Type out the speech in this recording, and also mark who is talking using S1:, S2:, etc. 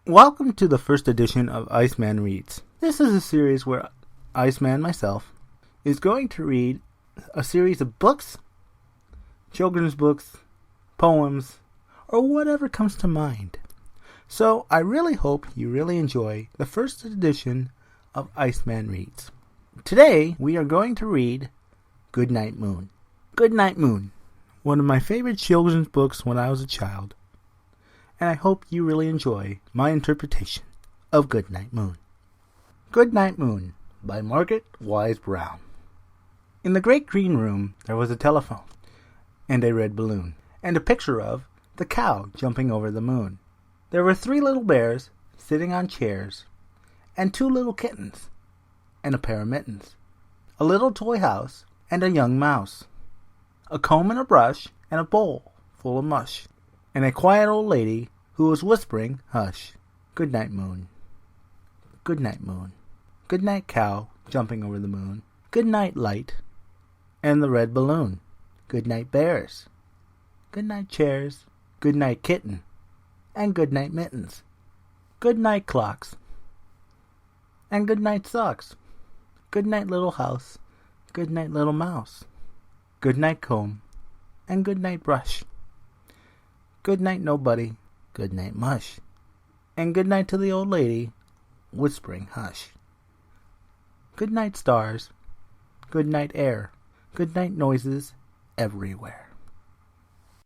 S1: Welcome to the first edition of Iceman Reads. This is a series where Iceman, myself, is going to read a series of books, children's books, poems, or whatever comes to mind. So I really hope you really enjoy the first edition of Iceman Reads. Today we are going to read Goodnight Moon. Goodnight Moon, one of my favorite children's books when I was a child. And I hope you really enjoy my interpretation of Goodnight Moon. Goodnight Moon by Margaret Wise Brown. In the great green room there was a telephone, and a red balloon, and a picture of the cow jumping over the moon. There were 3 little bears sitting on chairs, and 2 little kittens, and a pair of mittens, a little toy house, and a young mouse, a comb and a brush, and a bowl full of mush, and a quiet old lady who was whispering, "Hush." Goodnight Moon. Goodnight Moon. Goodnight cow jumping over the moon. Goodnight light and the red balloon. Goodnight bears. Goodnight chairs. Goodnight kitten and goodnight mittens. Goodnight clocks and goodnight socks. Goodnight little house. Goodnight little mouse. Goodnight comb and goodnight brush. Goodnight nobody, goodnight mush, and goodnight to the old lady, whispering hush. Goodnight stars, goodnight air, goodnight noises everywhere.